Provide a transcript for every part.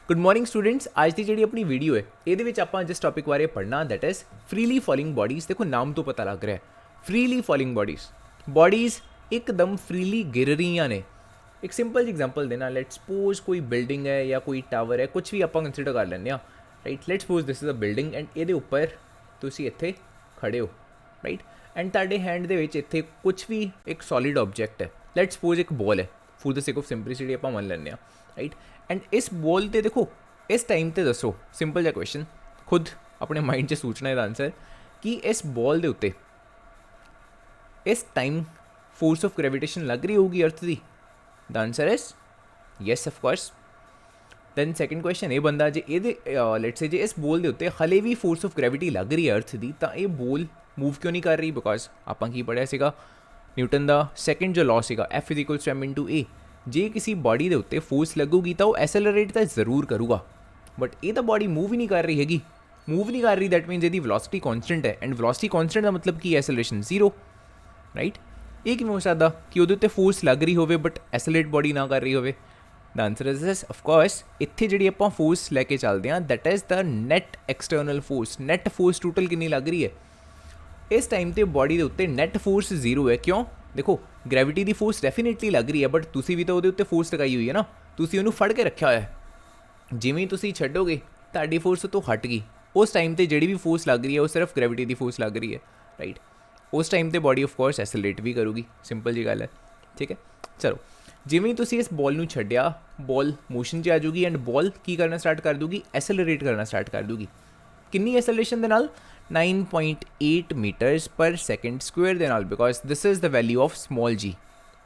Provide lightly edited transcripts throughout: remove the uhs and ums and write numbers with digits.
Good morning students. आज की जी अपनी वीडियो है ये आप जिस टॉपिक बारे पढ़ना that is freely falling bodies. देखो नाम तो पता लग रहा है, फ्रीली फॉलिंग बॉडीज एकदम फ्रीली गिर रही ने। एक सिंपल एग्जाम्पल देना, लेट सपोज कोई बिल्डिंग है या कोई टावर है, कुछ भी आप कंसिडर कर लें right. Let suppose this is a building and ये उपर तुसी इत्थे खड़े हो राइट, एंड तुहाडे हैंड दे विच इत्थे कुछ भी एक सॉलिड ऑब्जेक्ट है। लेट सपोज एक बॉल है, for the sake of simplicity आप मन लें राइट। एंड इस बॉल ते देखो इस टाइम ते दसो, सिंपल जिहा क्वेश्चन खुद अपने माइंड 'च सोचना है आंसर कि इस बॉल दे उत्ते इस टाइम फोर्स ऑफ ग्रेविटेशन लग रही होगी अर्थ की। The answer is yes of course. Then second question ये बनता जे ये लेट्स से जे इस बॉल के उत्ते हले भी फोर्स ऑफ ग्रेविटी लग रही है अर्थ की, तो ये बॉल मूव क्यों नहीं कर रही? बिकॉज आपां की पढ़िया सीगा न्यूटन का सैकेंड जो लॉ सीगा F is equals to M into A. जे किसी बॉडी के उत्ते फोर्स लगूगी तो वो एसेलरेट तो जरूर करूगा, बट ये तो बॉडी मूव ही नहीं कर रही हैगी। मूव नहीं कर रही दैट मीनस यदि वेलोसिटी कॉन्स्टेंट है, एंड वेलोसिटी कॉन्स्टेंट का मतलब कि एसेलरेशन जीरो राइट। ये किवें हो सकता कि वो उत्ते फोर्स लग रही होवे बट एसेलरेट बॉडी ना कर रही होवे? द आंसर इज ऑफकोर्स इत्थे जिहड़ी आपां फोर्स लैके चलते हैं that is the net external force. Net force total कितनी लग रही है इस टाइम ते बॉडी के उत्ते? नैट फोर्स जीरो है। क्यों? देखो ग्रैविटी की फोर्स डेफिनेटली लग रही है, बट तुसी भी तो वो उत्ते फोर्स लगाई हुई है ना, तुसी उन्होंने फड़ के रखा है। जिवें तुसी छड्डोगे तुहाडी फोर्स तो हट गई, उस टाइम ते जिहड़ी भी फोर्स लग रही है वो सिर्फ ग्रैविटी की फोर्स लग रही है राइट। उस टाइम ते बॉडी ऑफ कोर्स एसेलरेट भी करूगी, सिंपल जी गल है ठीक है। चलो जिवें तुसी इस बॉल नूं छड्डिया, बॉल मोशन 'च आ जाऊगी एंड बॉल की करना स्टार्ट कर दूगी, एसेलरेट करना स्टार्ट कर दूगी। कितनी एसेलरेशन दे नाल? 9.8 मीटर्स पर सैकेंड स्क्वेयर दे नाल, because this is the value of small g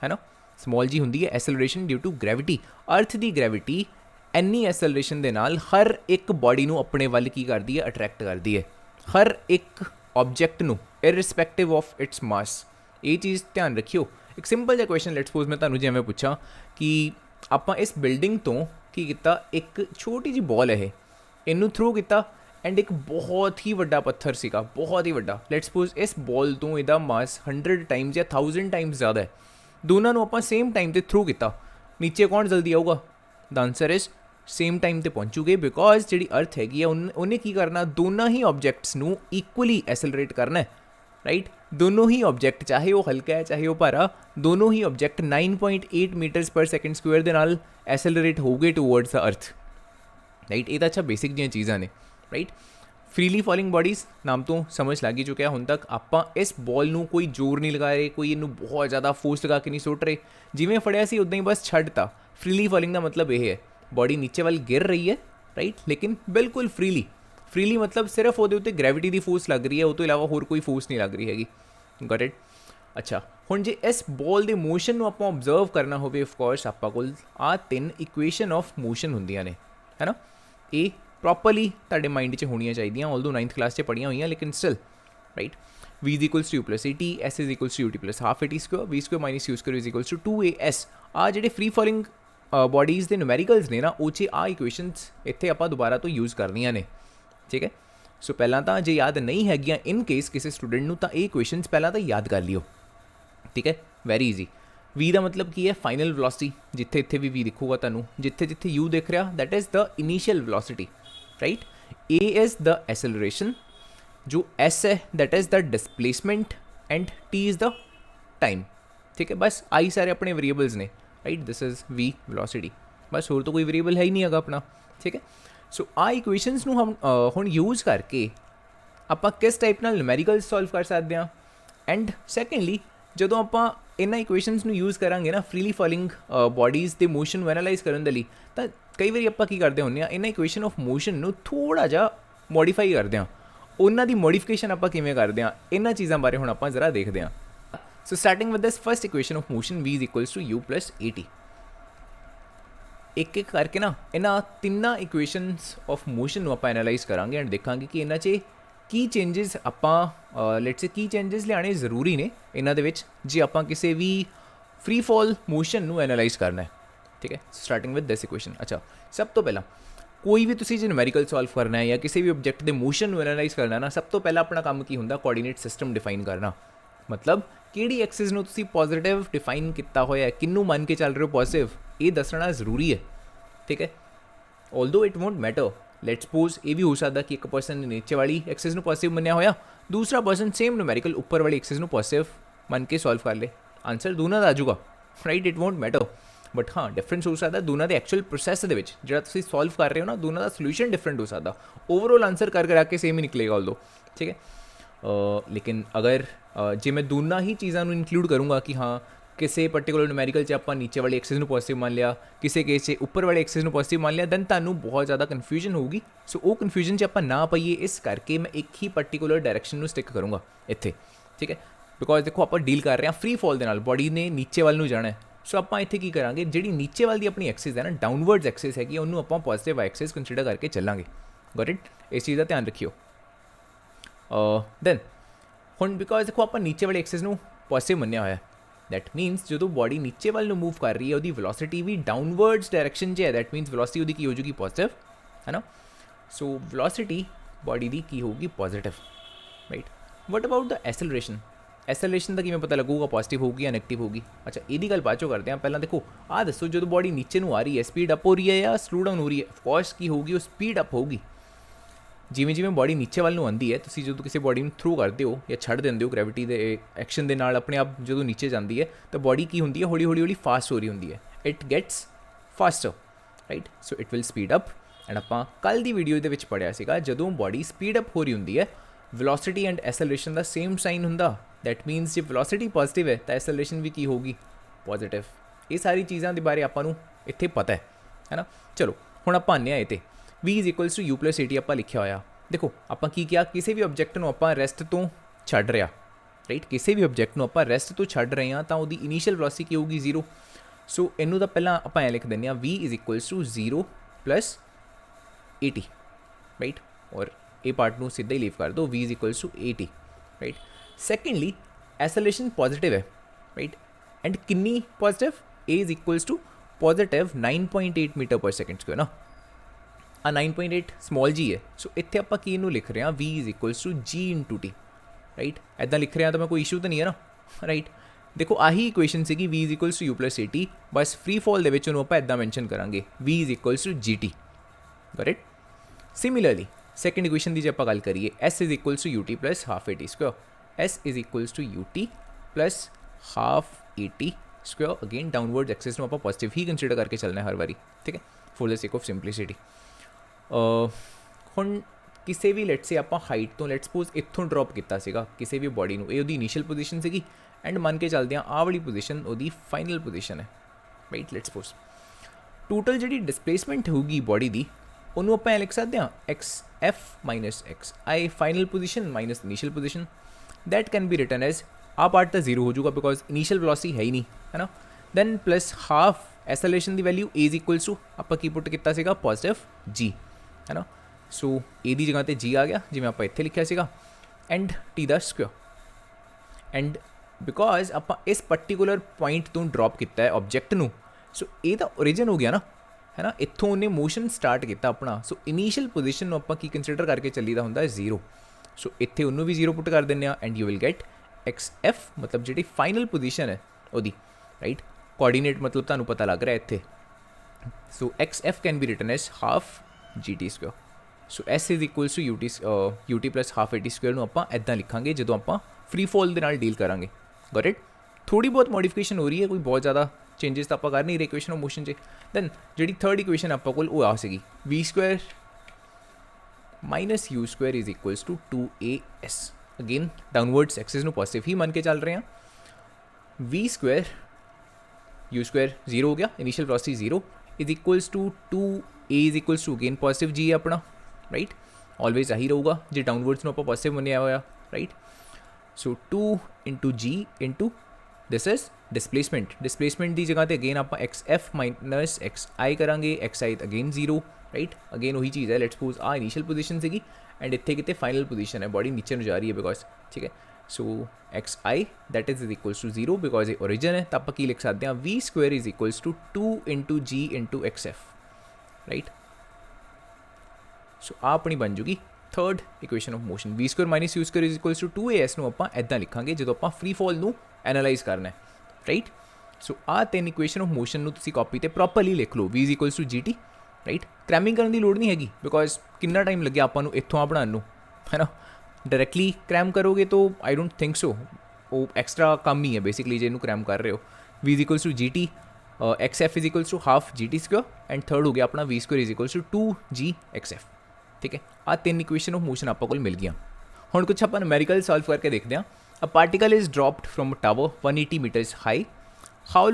है ना। स्मॉल जी होंगी है acceleration due to gravity. Earth की ग्रैविटी इन्नी एसेलरेशन दे नाल हर एक बॉडी नूं अपने वल की करती है, अट्रैक्ट करती है, हर एक ऑब्जैक्ट नूं इररिस्पैक्टिव ऑफ इट्स मास। ये चीज़ ध्यान रखियो। एक सिंपल जिहा क्वेश्चन लेट्स सपोज मैं तुहानूं जिवें पूछां कि आपां इस बिल्डिंग तो की कीता, एक छोटी जी बॉल है इनू थ्रू किया एंड एक बहुत ही वड्डा पत्थर सीगा, बहुत ही वड्डा। लेट्स सपोज इस बॉल तो इहदा मास 100 टाइम्स या 1000 टाइम्स ज़्यादा है। दोनों नूं आपां सेम टाइम ते थ्रू किया, नीचे कौन जल्दी आऊगा? The answer is same time ते पहुँचूगे, बिकॉज जी अर्थ हैगी उन्हें की करना, दोनों ही ऑब्जैक्ट्स नूं इक्वली एसेलरेट करना है राइट। दोनों ही ऑब्जैक्ट चाहे वो हल्का है चाहे वो भारा, दोनों ही object 9.8 meters per second square दे नाल एसेलरेट हो गए टूवर्ड्स द अर्थ राइट। ये तो अच्छा बेसिक जी चीज़ां ने राइट। फ्रीली फॉलिंग बॉडीज़ नाम तो समझ लग ही चुका हुण तक। आपां इस बॉल नूं कोई जोर नहीं लगा रहे, कोई इनू बहुत ज़्यादा फोर्स लगा के नहीं सुट रहे, जिवें फड़िया सी उदां ही बस छड्डता। फ्रीली फॉलिंग का मतलब यह है बॉडी नीचे वाल गिर रही है राइट, लेकिन बिल्कुल फ्रीली। फ्रीली मतलब सिर्फ वो ग्रैविटी की फोर्स लग रही है, वो तो इलावा होर कोई फोर्स नहीं लग रही हैगी। Got it. अच्छा हुण जे इस बॉल के मोशन नूं आपां ऑब्जर्व करना होवे, ऑफकोर्स आपां कोल आ 3 इक्वेशन ऑफ मोशन होंदियां ने है ना। ये प्रॉपरली तुहाडे माइंड 'च होनियां चाहिदियां, ऑल्दो 9th क्लास 'च पढ़ियां हुई लेकिन still right. v is equals to u plus a t, s is equals to u t plus half a t square, v square minus u square is equals to 2as। आ ਜਿਹੜੇ free falling bodies के नुमैरिकल्स ने ना वो आ equations इत्थे आपां दोबारा तो यूज़ करनियां ने ठीक है। सो पहला तो जे याद नहीं हैगियां इन केस किसी स्टूडेंट नूं तां ये इक्वेशनस पहला तो याद कर लियो ठीक है, वेरी ईजी। v का मतलब की है फाइनल वेलोसिटी, जिथे इत्थे भी v दिखूगा तुहानूं, जिथे जिथे u दिख रहा that is the initial velocity right. a is the acceleration, जो s है that is the displacement and t is the time ठीक है। बस आई सारे अपने वेरिएबल्स ने right. This is v velocity, बस होर तो कोई वेरिएबल है ही नहीं हैगा अपना ठीक है। सो आ इक्वेशनस नूं हम हुण यूज़ करके आपां किस टाइप नाल न्यूमैरिकल्स सॉल्व कर सकते हैं, एंड सैकेंडली जदों आपां इन्हां इक्वेशनस नूं यूज़ करांगे ना फ्रीली फॉलिंग बॉडीज़ के मोशन नूं एनालाइज़ करन दे लई, तां कई वारी आपां की करदे हुंदे आ इन्हां इक्वेशन ऑफ मोशन नूं थोड़ा जिहा मॉडिफाई करदे आ। उन्हां दी मॉडिफिकेशन आपां किवें करदे आ, इन्हां चीज़ां बारे हुण आपां जरा देखदे आ। So starting with this first equation of motion v is equals to u plus a t. एक एक करके ना इन्हां तिन्नां इक्वेशनस ऑफ मोशन नूं आपां एनालाइज़ करांगे एंड देखांगे कि इन्हां 'च की चेंजिस आपां लेट्स से की चेंजिस लियाने जरूरी ने इन्हां दे विच जे आपां किसी भी फ्री फॉल मोशन नूं एनालाइज़ करना है ठीक है। Starting with this equation. अच्छा सब तो पहला कोई भी तुसीं जे न्यूमैरिकल सॉल्व करना है या किसी भी ऑब्जेक्ट के मोशन नूं एनालाइज़ करना ना, सब तो पहला अपना काम की हुंदा कोआर्डीनेट सिस्टम डिफाइन करना। मतलब किहड़ी एक्सिस नूं तुसीं पॉजिटिव डिफाइन किया होया है, किन्नू मन के चल रहे हो पॉजिटिव, ये दसना जरूरी है ठीक है। Although it won't matter, let's suppose ये भी हो सकता कि एक परसन ने नीचे वाली एक्सिस ਨੂੰ पॉजिटिव ਮੰਨਿਆ ਹੋਇਆ, दूसरा परसन सेम न्यूमेरिकल ऊपर वाली एक्सिस ਨੂੰ पॉजिटिव ਮੰਨ ਕੇ सॉल्व कर ले, आंसर दोनों ਦਾ ਆ ਜਾਊਗਾ, right. It won't matter, but हाँ डिफरेंस हो सकता दोनों के एक्चुअल प्रोसैस के जो तुम सॉल्व कर रहे हो ना, दोनों का सोल्यूशन डिफरेंट हो सकता, ओवरऑल आंसर कर करा के सेम ही निकलेगा ऑल्दो, ठीक है। लेकिन अगर जे मैं दोनों ही चीज़ों को इंक्लूड करूँगा कि हाँ किसी पर्टिकुलर न्यूमेरिकल च आप नीचे वाली एक्सिस ਨੂੰ पॉजिटिव मान लिया, किसी केस से ऊपर वाली एक्सिस ਨੂੰ पॉजिटिव मान लिया, दैन ਤੁਹਾਨੂੰ बहुत ज़्यादा कन्फ्यूजन होगी। सो वो कन्फ्यूजन च आप ना पाइए, इस करके मैं एक ही पर्टिकुलर डायरैक्शन में स्टिक करूँगा इत्थे, ठीक है। बिकॉज देखो आप डील कर रहे हैं फ्री फॉल के नाल, बॉडी ने नीचे वाल ਨੂੰ जाना है। सो आप इत्थे की करांगे, जिहड़ी नीचे वाल दी अपनी एक्सिस है ना, डाउनवर्ड्स एक्सिस हैगी, उन्होंने आप पॉजिटिव एक्सिस कंसीडर करके चलांगे, गॉट इट। इस चीज़ का ध्यान रखियो। दैन हुण बिकॉज देखो आप नीचे वाली एक्सिस ਨੂੰ पॉजिटिव ਮੰਨਿਆ ਹੋਇਆ, दैट मीनस जो बॉडी नीचे वाल मूव कर रही है, उसकी वेलोसिटी भी डाउनवर्ड्स डायरैक्शन च है, दैट मीनस वेलोसिटी उसकी की हो जाएगी पॉजिटिव, है ना। सो वेलोसिटी बॉडी की होगी positive, right. What about the acceleration, acceleration का किमें पता लगूगा पॉजिटिव होगी या नेगेटिव होगी। अच्छा ये गल बाद चो करते हैं, पहला देखो आ दसो जो बॉडी नीचे आ रही है स्पीड अप हो रही है या स्लो डाउन हो रही है। ऑफकोर्स की होगी वो स्पीड अप होगी, जिमें जिमें बॉडी नीचे वाल आती है, तुम जो किसी बॉडी में थ्रू करते हो या छड़ देंगे हो ग्रैविटी के एक्शन के नाल अपने आप जो नीचे जाती है, तो बॉडी की होंगी है हौली हौली हौली फास्ट हो रही होंगी है, it gets faster, right. So it will speed up. And आप कल की वीडियो के पढ़िया सीगा, जो बॉडी स्पीड अप हो रही होंगी है, वेलोसिटी एंड एसेलरेशन का सेम साइन होंदा, दैट मीनस जो वेलोसिटी पॉजिटिव है तो एसेलरेशन भी की होगी पॉजिटिव। ये सारी चीज़ों के बारे आपको इत्थे पता है ना। चलो हुण आप आने ये v is equals to u+at आप लिखा होया। देखो आप की क्या, किसी भी ऑब्जेक्ट को आप रैसट तो छड़ रहा, राइट, किसी भी ऑब्जेक्ट को आप रैसट तो छड़ रहे हैं, तो वो इनीशियल वेलोसिटी की होगी 0। सो इनू तो पहला आप लिख दें v is equals to 0+at, right, और ये पार्ट को सीधा ही लीव कर दो, v is equals to 80, right. Secondly acceleration positive है, राइट, एंड किन्नी positive, a is equals to positive 9.8 metre per second square ना, 9.8 स्मॉल जी है। सो इत्थे आप की लिख रहे हैं v is equals to g/t, right, ऐदा लिख रहे हैं तो मैं कोई इशू तो नहीं है ना, राइट। देखो आही इक्वेशन सी v is equals to u+at, बस फ्री फॉल के आप ऐदा मैंशन करेंगे v is equals to gt, correct. Similarly second equation की जो आप गल करिए, s is equals to ut plus half at square, s is equals to ut plus half at square. Again downward axis आप positive ही consider करके चलना है हर बारी, ठीक है, for the sake of simplicity. हुण किसी भी लेट से आप हाइट तो लेट सपोज इत्थों ड्रॉप किया सीगा किसी भी बॉडी को, ये उसकी इनीशियल पोजीशन सी, एंड मन के चलते हैं आ वाली पोजीशन उसकी फाइनल पोजीशन है, राइट। लेट सपोज टोटल जी डिस्प्लेसमेंट होगी बॉडी की, उन्होंने आप लिख सकते हैं xf - xi final position minus initial position, that can be written as a part तो 0 हो जाएगा बिकॉज इनीशियल वेलोसिटी है ही नहीं, है ना। दैन प्लस हाफ एसेलरेशन की value a is equals to आप की पुट किया सीगा पॉजिटिव g, है ना। सो a की जगह पर g आ गया जिमें आप इत्थे लिखा सीगा, एंड t दा स्क्वायर। एंड बिकॉज आप इस पर्टिकुलर पॉइंट तो ड्रॉप किया है ऑब्जेक्ट नू, सो ये तो ओरिजिन हो गया ना, है ना, इत्थों उन्हें मोशन स्टार्ट किया अपना। सो इनीशियल पोजीशन आप की कंसीडर करके चली दा हुंदा है 0। सो इत्थे उन्होंने भी 0 पुट कर दें, and you will get xf मतलब जी फाइनल पोजीशन है वही, राइट। कोऑर्डिनेट मतलब तुहानू पता लग रहा है इत्थे। So xf can be written as half gt square. So s is equals to ut plus half at square आप इदा लिखांगे जो आप फ्री फॉल के नाल डील करांगे, गॉट इट। थोड़ी बहुत मॉडिफिकेशन हो रही है, कोई बहुत ज़्यादा चेंजेस तो आप कर नहीं रहे इक्वेशन ऑफ मोशन से। दैन जी थर्ड इक्वेशन आप को आ सी v² - u² is equals to 2as। Again downwards axis में पॉजिटिव ही मन के चल रहे हैं, v² u² 0 हो गया, initial velocity 0 is equals to 2a is equals to again positive g है अपना, राइट। ऑलवेज यही रहूगा जो डाउनवर्ड्स में आप पॉजिटिव मनिया हुआ, right. So 2 × g into this is displacement, displacement की जगह पर अगेन आप xf - xi करांगे, xi अगेन 0, राइट। अगेन वही चीज़ है, let's suppose uh initial position सी एंड इतने कितने फाइनल पोजीशन है, बॉडी नीचे जा रही है बिकॉज, ठीक है। So xi that is equals to 0 because ये ओरिजिन है, तो आप की लिख सकते हैं v² is equals to 2 × g into xf, right. So आ अपनी बन जूगी third equation of motion, v² - u² is equals to 2as आप इदा लिखांगे जो आप फ्री फॉल को एनालाइज करना है, राइट। सो आ 3 इक्वेशन ऑफ मोशन तुसी कॉपी ते प्रॉपरली लिख लो, v is equals to gt, right. Cramming ਕਰਨ ਦੀ ਲੋੜ ਨਹੀਂ ਹੈਗੀ ਬਿਕੋਜ਼ ਕਿੰਨਾ ਟਾਈਮ ਲੱਗਿਆ ਆਪਾਂ ਨੂੰ ਇੱਥੋਂ ਆ ਬਣਾਉਣ ਨੂੰ, ਹੈ ਨਾ। ਡਾਇਰੈਕਟਲੀ ਕ੍ਰੈਮ ਕਰੋਗੇ ਤਾਂ ਆਈ ਡੋਂਟ ਥਿੰਕ ਸੋ, ਉਹ ਐਕਸਟਰਾ ਕੰਮ ਹੀ ਹੈ ਬੇਸਿਕਲੀ ਜੇ ਇਹਨੂੰ ਕ੍ਰੈਮ ਕਰ ਰਹੇ ਹੋ। v is equals to g t, x f is equals to half g t square and third हो गया अपना v square is equals to 2g x f. ठीक है, आ तीन इक्वेशन ऑफ मोशन आप मिल गया। हुण कुछ आप न्यूमेरिकल सॉल्व करके देखते हैं। A particle is dropped from a tower 180 metres high, how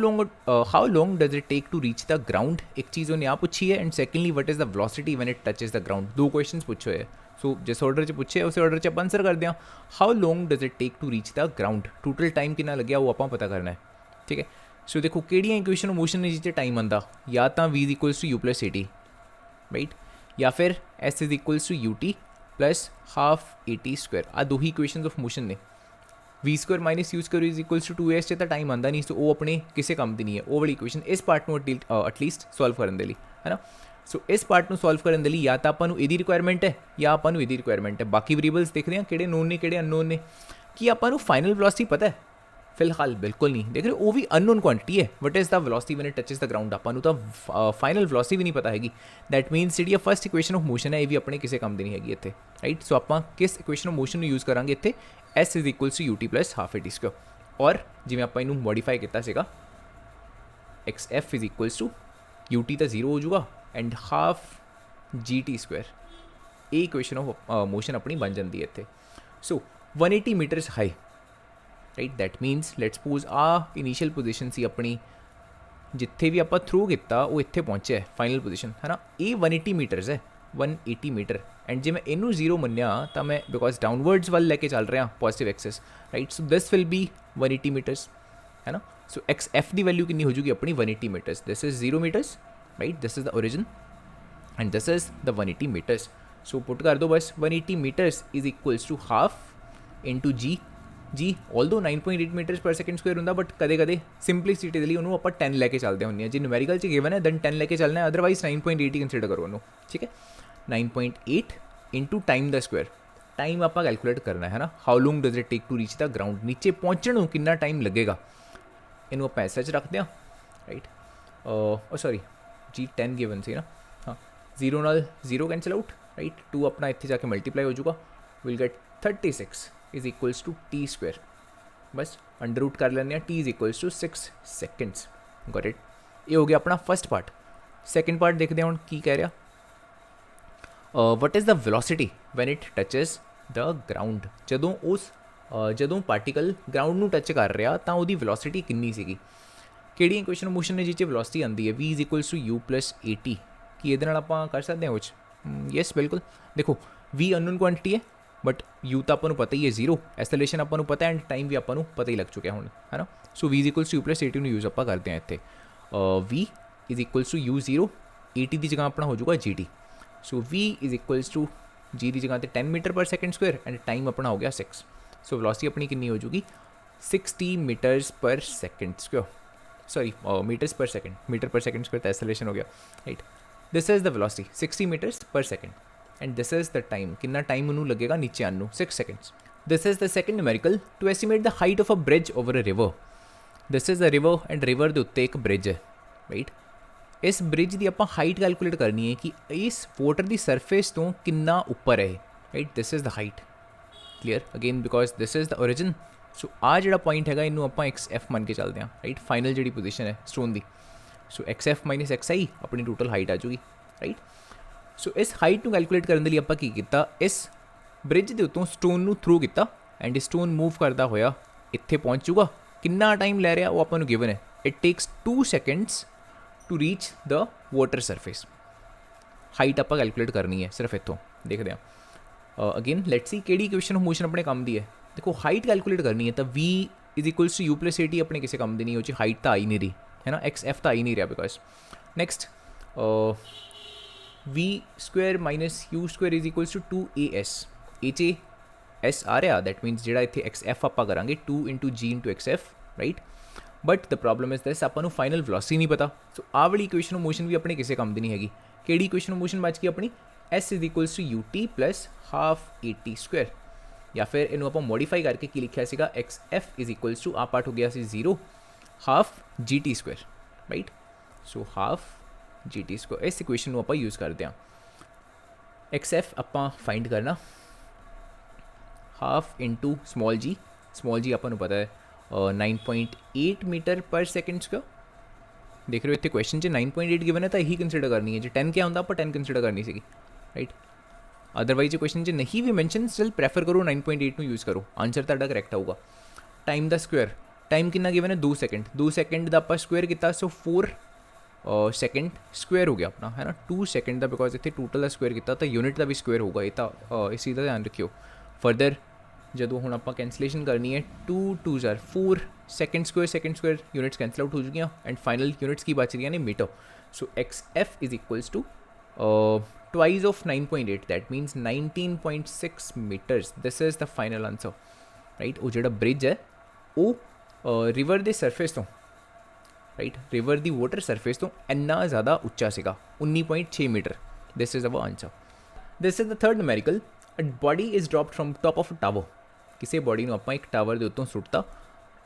long does it take to reach the ground. एक चीज़ उन्हें आ पूछी है, and secondly what is the velocity when it touches the ground. दो क्वेश्चन पूछे हुए, सो जिस ऑर्डर च पूछे उस ऑर्डर च आप आंसर कर दें। How long does it take to reach the ground, total time कितना लग्या वो आप पता करना है। ठीक है, सो देखो किहड़ियां इक्वेशन ऑफ मोशन ने जिस टाइम आंदा, या तो v is equals to u plus a t, right, या फिर s is equals to u t plus half a t square. आ दो ही इक्वेशन ऑफ मोशन ने। V square minus u square is equals to 2s तो time आंदा नहीं, सो वो अपने किसी काम की नहीं है वो वाली इक्वेशन। इस पार्ट में एटलीस्ट सॉल्व करने लिए, है ना। सो इस पार्ट में सॉल्व करने लिए या तो आपको यदी रिक्वायरमेंट है या आपको यदी रिक्वायरमेंट है। बाकी वेरिएबल्स देखते हैं किहड़े नोन ने किहड़े अननोन ने। कि आपको फाइनल वेलोसिटी पता है फिलहाल बिल्कुल नहीं देख रहे, वो भी अननोन क्वांटिटी है। What is the velocity when it touches the ground, आपको तो फाइनल वेलोसिटी भी नहीं पता हैगी। दैट मीनस जी फस्ट इक्वेशन ऑफ मोशन है ये भी अपने किसी काम की नहीं हैगी इत्थे, राइट। सो आप किस इक्वेशन ऑफ मोशन यूज़ करांगे इत्थे, s is equals to u t plus half a t square. और जिवें आप इनू मॉडिफाई किया सीगा, x f is equals to u t तो 0 हो जाऊगा and half g t square. ये इक्वेशन ऑफ मोशन अपनी बन जाती है इत्थे। So 180 metres high, right, that means let's suppose uh initial position सी अपनी, जिथे भी आप थ्रू किया वो इतने पहुंचे है फाइनल पोजिशन, है ना। ये 180 मीटर्स है, 180 मीटर। एंड जे मैं इनू 0 मनिया तो मैं बिकॉज डाउनवर्ड्स वाल लैके चल रहा positive axis, right. So this will be 180 meters, है ना। सो एक्स एफ की वैल्यू कितनी हो जाएगी अपनी 180 meters. This is 0 meters, right, this is the origin and this is the 180 meters. So put कर दो बस, 180 meters is equals to half into g although 9.8 meters per second square होंगे, बट कदे कदे सिंपलिसिटी के लिए उन्होंने आप 10 लैके चलते होंगे। जो न्यूमेरिकल च गिवन है दैन 10 लैके चलना है, अदरवाइज 9.8 ही कंसीडर करो उन्होंने। ठीक है, 9.8 into time the square, time आप कैलकुलेट करना है ना। How long does it take to reach the ground, नीचे पहुँचने कितना टाइम लगेगा, इनू आप ऐसा रखते हैं, राइट। सॉरी जी 10 गिवन सी ना, हाँ, 0 नाल 0 कैंसल आउट, राइट। 2 अपना इतने जाके मल्टीप्लाई हो जाऊगा, will get 36 is equals to t square. बस अंडर रूट कर लेने, t is equals to 6 seconds. Got it, ये हो गया अपना फर्स्ट पार्ट। सैकेंड पार्ट देखते हैं हम की कह रहा, what is the velocity when it touches the ground. जदों पार्टिकल ग्राउंड नू टच कर रहा तो वो वेलोसिटी कितनी सी, किहड़ी इक्वेशन ऑफ मोशन ने जिस वेलोसिटी आती है, v is equals to u plus a t. कि ये आप कर सकते हैं कुछ, यस बिल्कुल। देखो वी अननोन क्वांटिटी है, बट यू तो आपको पता ही है 0, एसेलेरेशन आपको पता है एंड टाइम भी आपको पता ही लग चुका है, है ना। So v is equals to u plus a t use आप करते हैं इतने, v is equals to u 0, a t की जगह अपना हो जाऊगा g t. So v is equals to g की जगह 10 मीटर पर सैकेंड स्क्वायर एंड टाइम अपना हो गया 6। सो वेलोसिटी अपनी कितनी हो जाएगी, 60 metres per second square, sorry metres per second, metre per second square तो एसेलेरेशन हो गया, right. This is the velocity 60 metres per second and this is the time, कितना टाइम उन्होंने लगेगा नीचे आने, 6 seconds. This is the second numerical to estimate the height of a bridge over a river. This is a river and river के उत्ते एक bridge है, right. इस ब्रिज की आप हाइट कैलकुलेट करनी है कि इस वाटर की सरफेस तो कितना उपर है, right. This is the height, clear again because this is the origin. So आ जो पॉइंट है इनू आप एक्स एफ मन के चलते हैं, राइट। फाइनल जी पोजिशन है स्टोन की, सो एक्स एफ माइनस एक्स आई अपनी टोटल हाइट आ जाएगी, राइट। सो इस हाइट को कैलकुलेट करने लिए आप किया, इस ब्रिज के उत्तों स्टोन को थ्रू किया एंड स्टोन मूव करता होया इत्थे पहुँच जूगा। कितना टाइम लै रहा वो आपको गिवन है, it takes 2 seconds to reach the water surface. Height आप कैलकुलेट करनी है सिर्फ इतों, देखते हैं अगेन लेट्स सी किहड़ी इक्वेशन ऑफ मोशन अपने काम की है। देखो हाइट कैलकुलेट करनी है तो v is equals to u plus a t अपने किसी काम की नहीं हो, हाइट तो आ ही नहीं रही, है ना। एक्स एफ तो आ ही नहीं रहा because next v square minus u square is equals to 2as, a s आ रहा, दैट मीनस जो इतने एक्स एफ आप करा 2 into g into x f, right. But the problem is this, आपको फाइनल वेलोसिटी नहीं पता। सो आ वाली इक्वेशन ऑफ मोशन भी अपने किसी काम की नहीं हैगी। किहड़ी इक्वेशन ऑफ मोशन बच गई अपनी, s is equals to u t plus half a t square, या फिर इनू आप मॉडिफाई करके की लिखा सीगा, x f is equals to a part हो गया 0 half g t square, right. So half GT square. ਇਸ ਇਕੁਏਸ਼ਨ ਨੂੰ ਆਪਾਂ ਯੂਜ਼ ਕਰਦੇ ਹਾਂ। XF ਆਪਾਂ ਫਾਈਂਡ ਕਰਨਾ, ਹਾਫ ਇੰਟੂ ਸਮੋਲ ਜੀ ਆਪਾਂ ਨੂੰ ਪਤਾ ਹੈ 9.8 ਮੀਟਰ ਪਰ ਸੈਕਿੰਡ ਸਕੁਅਰ। ਦੇਖ ਰਹੇ ਹੋ ਇੱਥੇ ਕੁਐਸਚਨ 'ਚ 9.8 ਗਿਵਨ ਹੈ ਤਾਂ ਇਹੀ ਕੰਸੀਡਰ ਕਰਨੀ ਹੈ। ਜੇ 10 ਕਿਆ ਹੁੰਦਾ ਆਪਾਂ 10 ਕੰਸੀਡਰ ਕਰਨੀ ਸੀਗੀ, ਰਾਈਟ। ਅਦਰਵਾਈਜ਼ ਜੇ ਕੁਐਸਚਨ 'ਚ ਨਹੀਂ ਵੀ ਮੈਂਸ਼ਨ, ਸਟਿਲ ਪ੍ਰੈਫਰ ਕਰੋ 9.8 ਨੂੰ ਯੂਜ਼ ਕਰੋ, ਆਨਸਰ ਤੁਹਾਡਾ ਕਰੈਕਟ ਆਊਗਾ। ਟਾਈਮ ਦਾ ਸਕੁਅਰ, ਟਾਈਮ ਕਿੰਨਾ ਗਿਵਨ ਹੈ 2 ਸੈਕਿੰਡ, 2 ਸੈਕਿੰਡ ਦਾ ਆਪਾਂ ਸਕੁਅਰ ਕੀਤਾ, ਸੋ 4 ਸੈਕਿੰਡ ਸਕੁਅਰ ਹੋ ਗਿਆ ਆਪਣਾ, ਹੈ ਨਾ। 2 ਸੈਕਿੰਡ ਦਾ ਬਿਕੋਜ਼ ਇੱਥੇ ਟੋਟਲ ਦਾ ਸਕੁਅਰ ਕੀਤਾ ਤਾਂ ਯੂਨਿਟ ਦਾ ਵੀ ਸਕੁਅਰ ਹੋਊਗਾ, ਇਹ ਤਾਂ ਇਸ ਚੀਜ਼ ਦਾ ਧਿਆਨ ਰੱਖਿਓ। ਫਰਦਰ ਜਦੋਂ ਹੁਣ ਆਪਾਂ ਕੈਂਸਲੇਸ਼ਨ ਕਰਨੀ ਹੈ 2 2s are 4 second square units cancel out ਹੋ ਚੁੱਕੀਆਂ ਐਂਡ ਫਾਈਨਲ ਯੂਨਿਟਸ ਕੀ ਬਚ ਰਹੀਆਂ ਨੇ meter. So XF is equals to twice of 9.8, that means 19.6 meters. This is the final answer, right। ਉਹ ਜਿਹੜਾ ਬ੍ਰਿਜ ਹੈ ਉਹ ਰਿਵਰ ਦੇ ਸਰਫੇਸ ਤੋਂ, ਰਾਈਟ, ਰਿਵਰ ਦੀ ਵਾਟਰ ਸਰਫੇਸ ਤੋਂ ਇੰਨਾ ਜ਼ਿਆਦਾ ਉੱਚਾ ਸੀਗਾ, 19.6 metre. This is our answer. This is the third numerical. A body is dropped from top of a tower. ਕਿਸੇ ਬੋਡੀ ਨੂੰ ਆਪਾਂ ਇੱਕ ਟਾਵਰ ਦੇ ਉੱਤੋਂ ਸੁੱਟਤਾ।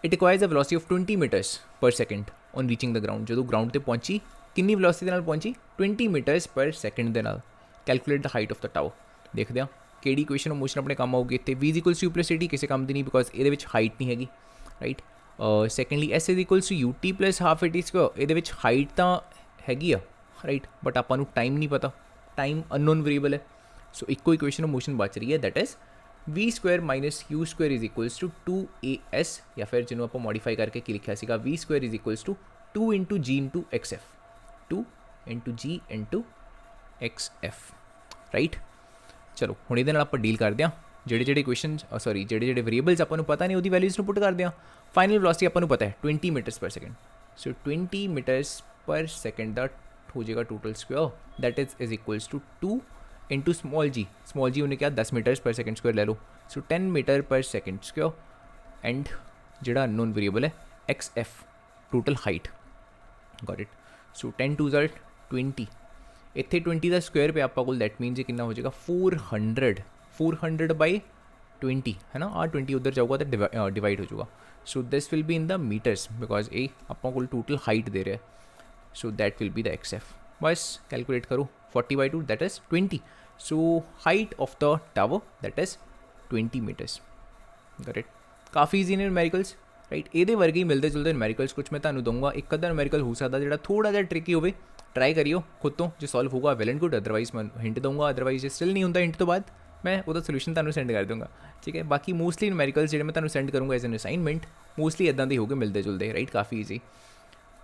It requires a velocity of 20 metres per second on reaching the ground. ਜਦੋਂ ground ਤੇ ਪਹੁੰਚੀ ਕਿੰਨੀ ਵੈਲੋਸਿਟੀ ਦੇ ਨਾਲ ਪਹੁੰਚੀ, 20 ਮੀਟਰਸ ਪਰ ਸੈਕਿੰਡ ਦੇ ਨਾਲ। Calculate the height of the tower. ਦੇਖਦੇ ਹਾਂ ਕਿਹੜੀ ਇਕੁਏਸ਼ਨ ਆਫ ਮੋਸ਼ਨ ਆਪਣੇ ਕੰਮ ਆਊਗੀ ਇੱਥੇ। V equals to plus AC ਕਿਸੇ ਕੰਮ ਦੀ ਨਹੀਂ, ਬਿਕੋਜ਼ ਇਹਦੇ ਵਿੱਚ ਹਾਈਟ ਨਹੀਂ ਹੈਗੀ, right. Secondly S is equals to UT plus half AT square. ਇਹਦੇ ਵਿੱਚ ਹਾਈਟ ਤਾਂ ਹੈਗੀ ਆ, ਰਾਈਟ, ਬਟ ਆਪਾਂ ਨੂੰ ਟਾਈਮ ਨਹੀਂ ਪਤਾ, ਟਾਈਮ ਅਨਨੋਨ ਵੇਰੀਏਬਲ ਹੈ। ਸੋ ਇੱਕੋ ਇਕੁਏਸ਼ਨ ਆਫ ਮੋਸ਼ਨ ਬਚ ਰਹੀ ਹੈ, that is V square minus U square is equals to 2AS, ਜਾਂ ਫਿਰ ਜਿਹਨੂੰ ਆਪਾਂ ਮੋਡੀਫਾਈ ਕਰਕੇ ਕੀ ਲਿਖਿਆ ਸੀਗਾ, V square is equals to 2 into G into XF, 2 into G into XF, right. ਚਲੋ ਹੁਣ ਇਹਦੇ ਨਾਲ ਆਪਾਂ ਡੀਲ ਕਰਦੇ ਹਾਂ। ਜਿਹੜੇ ਇਕੁਏਸ਼ਨ ਜਿਹੜੇ ਵੇਰੀਏਬਲਸ ਆਪਾਂ ਨੂੰ ਪਤਾ ਨਹੀਂ ਉਹਦੀ ਵੈਲਿਊਜ਼ ਨੂੰ ਪੁੱਟ ਕਰਦੇ ਹਾਂ। ਫਾਈਨਲ ਵੈਲੋਸਿਟੀ ਆਪਾਂ ਨੂੰ ਪਤਾ ਹੈ 20 metres per second. So 20 metres per second ਦਾ ਹੋ ਜਾਏਗਾ total square, that is equals to 2 into small g ਉਹਨੇ ਕਿਹਾ 10 ਮੀਟਰਸ ਪਰ ਸੈਕਿੰਡ ਸਕੁਅਰ ਲੈ ਲਓ। So 10 meter per second square and ਜਿਹੜਾ ਅਨਨੋਨ ਵੇਰੀਏਬਲ ਹੈ XF, total height. Got it. So 10 2s are 20, ਇੱਥੇ 20 ਦਾ ਸਕੁਅਰ ਪਿਆ ਆਪਾਂ ਕੋਲ, ਦੈਟ ਮੀਨਸ ਇਹ ਕਿੰਨਾ ਹੋ ਜਾਏਗਾ 400 ਬਾਈ 20, ਹੈ ਨਾ। ਆਹ 20 ਉੱਧਰ ਜਾਊਗਾ ਤਾਂ ਡਿਵਾਈਡ ਹੋ ਜਾਊਗਾ। So this will be in the metres, because ਇਹ ਆਪਾਂ ਕੋਲ ਟੋਟਲ ਹਾਈਟ ਦੇ ਰਿਹਾ। So that will be the XF। ਬਸ ਕੈਲਕੂਲੇਟ ਕਰੋ 40/2, that is 20. So height of the tower, that is 20 meters. Got it? काफ़ी ईजी ने न्यूमेरिकल्स, राइट। ਇਹਦੇ ਵਰਗੇ ਹੀ ਮਿਲਦੇ ਜੁਲਦੇ न्यूमेरिकल्स ਕੁਝ ਮੈਂ ਤੁਹਾਨੂੰ ਦਊਂਗਾ। ਇੱਕ ਅੱਧਾ न्यूमेरिकल ਹੋ ਸਕਦਾ ਜਿਹੜਾ ਥੋੜਾ ਜਿਹਾ ਟ੍ਰਿਕੀ ਹੋਵੇ, ਟਰਾਈ ਕਰਿਓ ਖੁਦ ਤੋਂ। ਜੇ ਸੋਲਵ ਹੋਊਗਾ ਵੈਲ ਐਂਡ ਗੁੱਡ, ਅਦਰਵਾਈਜ਼ ਮੈਂ ਹਿੰਟ ਦਊਂਗਾ। ਅਦਰਵਾਈਜ਼ ਜੇ ਸਟਿਲ ਨਹੀਂ ਹੁੰਦਾ ਹਿੰਟ ਤੋਂ ਬਾਅਦ ਮੈਂ ਉਹਦਾ ਸੋਲੂਸ਼ਨ ਤੁਹਾਨੂੰ ਸੈਂਡ ਕਰ ਦੂੰਗਾ, ਠੀਕ ਹੈ। ਬਾਕੀ ਮੋਸਟਲੀ न्यूमेरिकल्स ਜਿਹੜੇ ਮੈਂ ਤੁਹਾਨੂੰ ਸੈਂਡ ਕਰੂੰਗਾ ਐਜ਼ ਐਨ ਅਸਾਈਨਮੈਂਟ, ਮੋਸਟਲੀ ਇੱਦਾਂ ਦੇ ਹੋਗੇ ਮਿਲਦੇ ਜੁਲਦੇ, ਰਾਈਟ। ਕਾफ़ੀ ਈਜ਼ੀ।